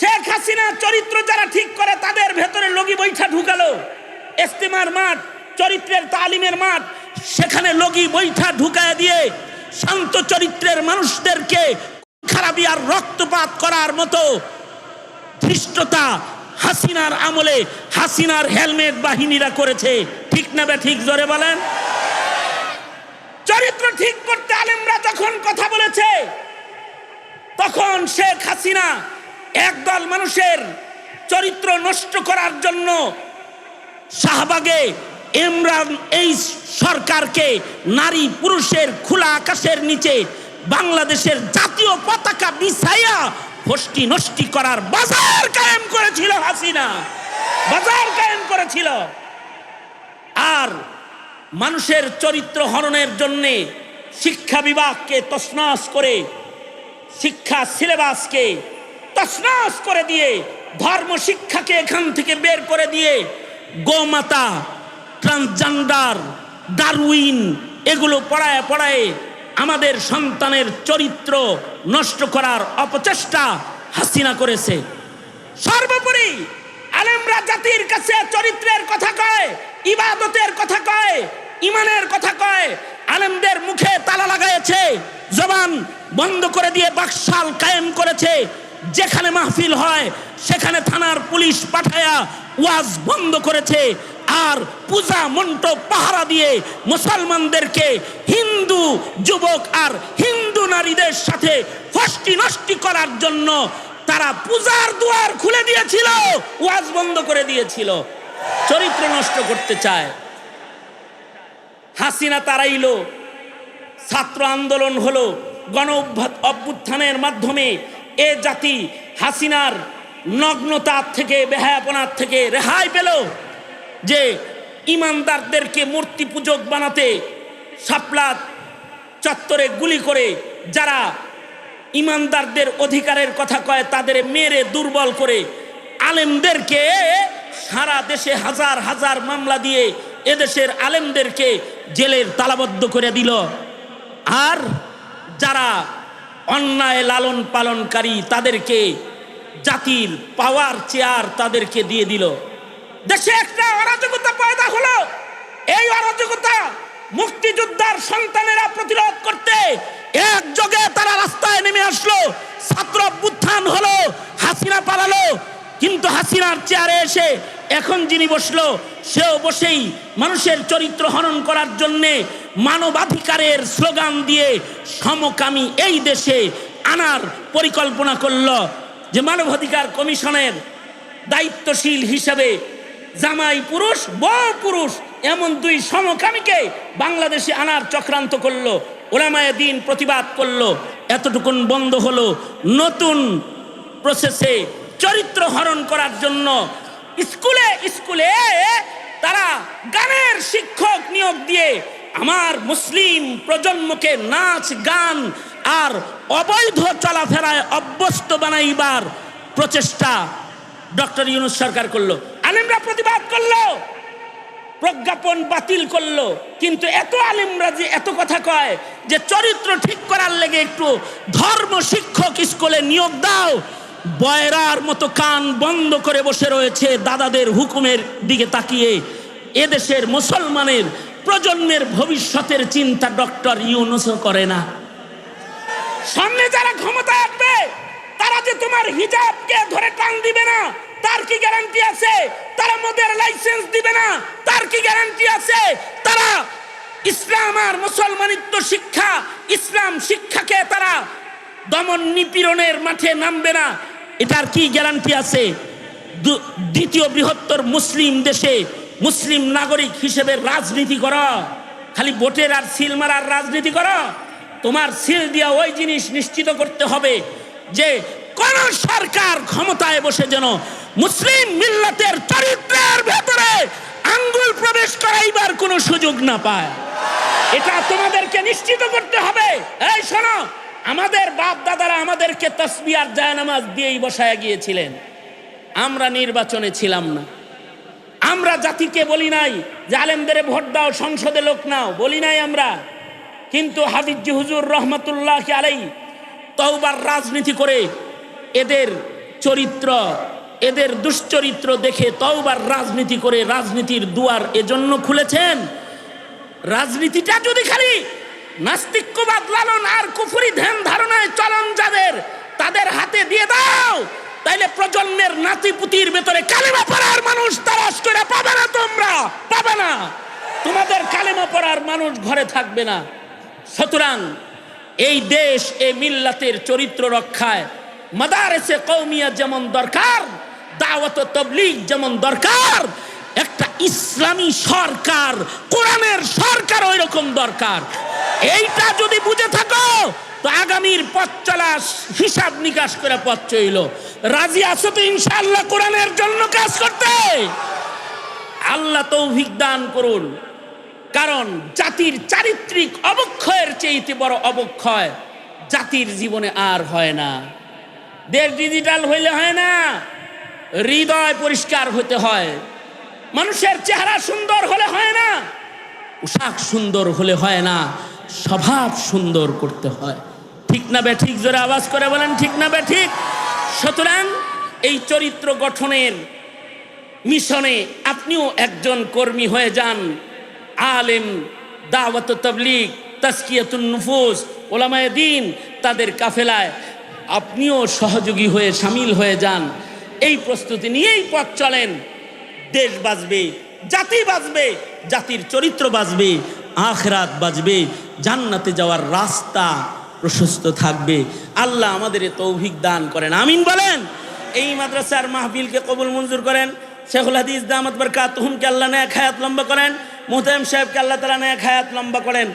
শেখ হাসিনা চরিত্র যারা ঠিক করে তাদের ভেতরে লগি বৈঠা ঢুকালো। ইস্তেমার মাঠ, চরিত্রের তালিমের মাঠ, সেখানে লগি বৈঠা ঢুকায় দিয়ে শান্ত চরিত্রের মানুষদেরকে খারাপি আর রক্তপাত করার মতো ধৃষ্টতা হাসিনার আমলে হাসিনার হেলমেট বাহিনীরা করেছে। ঠিক না বে ঠিক? জোরে বলেন। চরিত্র ঠিক করতে আলেমরা যখন কথা বলেছে, তখন শেখ হাসিনা একদল মানুষের চরিত্র নষ্ট করার জন্য শাহবাগে ইমরান এই সরকারকে নারী পুরুষের খোলা আকাশের নিচে বাংলাদেশের জাতীয় পতাকা বিছাইয়া ফষ্টি নষ্টি করার বাজার কায়েম করেছিল হাসিনা, বাজার কায়েম করেছিল। আর মানুষের চরিত্র হননের জন্য শিক্ষা বিভাগকে তছনছ করে, শিক্ষা সিলেবাসকে তছনছ করে দিয়ে, ধর্ম শিক্ষাকে এখান থেকে বের করে দিয়ে গোমাতা, ট্রান্সজেন্ডার, ডারউইন এগুলো পড়ায় পড়ায় আমাদের সন্তানের চরিত্র নষ্ট করার অপচেষ্টা হাসিনা করেছে। সর্বোপরি আলেমরা জাতির কাছে চরিত্রের কথা কয়, ইবাদতের কথা কয়, ইমানের কথা কয়। আলেমদের মুখে তালা লাগাইছে, জবান বন্ধ করে দিয়ে বাকশাল কায়েম করেছে। যেখানে মাহফিল হয় সেখানে থানার পুলিশ পাঠায়া ওয়াজ বন্ধ করেছে। আর পূজা মণ্ডপ পাহারা দিয়ে মুসলমানদেরকে হিন্দু যুবক আর হিন্দু নারীদের সাথে ফষ্টি নষ্টি করার জন্য তারা পূজার দুয়ার খুলে দিয়েছিল, ওয়াজ বন্ধ করে দিয়েছিল। চরিত্র নষ্ট করতে চায় হাসিনা। তারাইলো, ছাত্র আন্দোলন হলো, গণ অভ্যুত্থানের মাধ্যমে এ জাতি হাসিনার নগ্নতার থেকে, বেহায়াপনার থেকে রেহাই পেল। যে ইমানদারদেরকে মূর্তি পূজক বানাতে শাপলা চত্বরে গুলি করে যারা ইমানদারদের অধিকারের কথা কয় তাদের মেরে দুর্বল করে, আলেমদেরকে সারা দেশে হাজার হাজার মামলা দিয়ে এদেশের আলেমদেরকে জেলের তালাবদ্ধ করে দিল। আর যারা অন্যায় লালন পালনকারী তাদেরকে জাতির পাওয়ার চেয়ার তাদেরকে দিয়ে দিল। দেশে একটা অরাজকতা পয়দা হলো। এই অরাজকতা মুক্তিযোদ্ধার সন্তানেরা প্রতিরোধ করতে একযোগে তারা রাস্তায় নেমে আসলো। ছাত্র অভ্যুত্থান হলো, হাসিনা পালালো। কিন্তু হাসিনার চেয়ারে এসে এখন যিনি বসলো, সেও বসেই মানুষের চরিত্র হনন করার জন্যে মানবাধিকারের স্লোগান দিয়ে সমকামী এই দেশে আনার পরিকল্পনা করল। যে মানবাধিকার কমিশনের দায়িত্বশীল হিসেবে জামাই পুরুষ, বউ পুরুষ এমন দুই সমকামীকে বাংলাদেশে আনার চক্রান্ত করলো। ওলামায়ে দ্বীন প্রতিবাদ করলো, এতটুকুন বন্ধ হলো। নতুন প্রসেসে চরিত্র হরণ করার জন্য স্কুলে স্কুলে তারা গানের শিক্ষক নিয়োগ দিয়ে আমার মুসলিম প্রজন্মকে নাচ গান আর অবৈধ চলাফেরায় অভ্যস্ত বানাইবার প্রচেষ্টা ডক্টর ইউনূস সরকার করলো। আলেমরা প্রতিবাদ করলো, প্রজ্ঞাপন বাতিল করলো। কিন্তু এত আলেমরা যে এত কথা কয় যে চরিত্র ঠিক করার লেগে একটু ধর্ম শিক্ষক স্কুলে নিয়োগ দাও, বয়রার মতো কান বন্ধ করে বসে রয়েছে দাদাদের হুকুমের দিকে তাকিয়ে। এদেশের মুসলমানের প্রজন্মের ভবিষ্যতের চিন্তা ডক্টর ইউনূসও করে না। সামনে যারা ক্ষমতা আসবে তারা যে তোমার হিজাবকে ধরে টান দিবে না তার কি গ্যারান্টি আছে? তারা মদের লাইসেন্স দিবে না তার কি গ্যারান্টি আছে? তারা ইসলাম আর মুসলমানিত্ব শিক্ষা, ইসলাম শিক্ষাকে তারা দমন নিপীড়নের মাঠে নামবে না, এটার কি গ্যারান্টি আছে? দ্বিতীয় বৃহত্তর মুসলিম দেশে মুসলিম নাগরিক হিসেবে রাজনীতি করো, খালি ভোটের আর সিল মারার রাজনীতি করো। তোমার সিল দিয়া ওই জিনিস নিশ্চিত করতে হবে যে কোন সরকার ক্ষমতায় বসে যেন মুসলিম মিল্লাতের চরিত্রের ভেতরে আঙ্গুল প্রবেশ করাইবার কোনো সুযোগ না পায়। এটা তোমাদেরকে নিশ্চিত করতে হবে। এই শোনো, আমাদের বাপ দাদারা আমাদেরকে তাসবিহ আর জায়নামাজ দিয়েই বসায় গিয়েছিলেন। আমরা নির্বাচনে ছিলাম না। আমরা জাতিকে বলি নাই যে আলেমদের ভোট দাও, সংসদে লোক নাও, বলি নাই আমরা। কিন্তু হাফিজ হুজুর রহমতুল্লাহ আলাইহি তওবার রাজনীতি করে এদের চরিত্র, এদের দুশ্চরিত্র দেখে তওবার রাজনীতি করে রাজনীতির দুয়ার এজন্য খুলেছেন। রাজনীতিটা যদি খালি নাস্তিক্যবাদ লালন আর কুফরি ধ্যান ধারণায় চলন যাদের, তাদের হাতে দিয়ে দাও, তাইলে প্রজন্মের নাতিপুতির ভেতরে কালেমা পড়ার মানুষ তালাশ করে পাবে না, তোমরা পাবে না, তোমাদের কালেমা পড়ার মানুষ ঘরে থাকবে না। সুতরাং এই দেশ, এই মিল্লাতের চরিত্র রক্ষায় মাদারেসে কওমিয়া যেমন দরকার, দাওয়াত তাবলীগ যেমন দরকার, একটা ইসলামী সরকার, কোরআনের সরকার ওই রকম দরকার। এইটা যদি বুঝে থাকো তো আগামীর পথ চলা হিসাব নিকাশ করে পথ চইল। রাজি আছো তো ইনশাআল্লাহ কোরআনের জন্য কাজ করতে? আল্লাহ তৌফিক দান করুন। কারণ জাতির চারিত্রিক অবক্ষয়ের চেয়ে বড় অবক্ষয় জাতির জীবনে আর হয় না। দেশ ডিজিটাল হইলে হয় না, হৃদয় পরিষ্কার হতে হয়। মানুষের চেহারা সুন্দর হলে হয় না, পোশাক সুন্দর হলে হয় না, স্বভাব সুন্দর করতে হয়। ঠিক না বে ঠিক? জোরে আওয়াজ করে বলেন ঠিক না বে ঠিক? সুতরাং এই চরিত্র গঠনের মিশনে আপনিও একজন কর্মী হয়ে যান। আলেম, দাওয়াত তাবলীগ, তাজকিয়াতুন নুফুস, ওলামায়ে দ্বীন, তাদের কাফেলায় আপনিও সহযোগী হয়ে শামিল হয়ে যান। এই প্রস্তুতি নিয়েই পথ চলেন। দেশ বাঁচবে, জাতি বাঁচবে, জাতির চরিত্র বাঁচবে, আখিরাত বাঁচবে, জান্নাতে যাওয়ার রাস্তা প্রশস্ত থাকবে। আল্লাহ আমাদের তৌফিক দান করেন, আমিন বলেন। এই মাদ্রাসার মাহফিলকে কবুল মঞ্জুর করেন। শেখুল হাদিস দামাত বরকাতুহুমকে আল্লাহ নেক হায়াত লম্বা করেন। মুহতারাম সাহেবকে আল্লাহ তাআলা নেক হায়াত লম্বা করেন।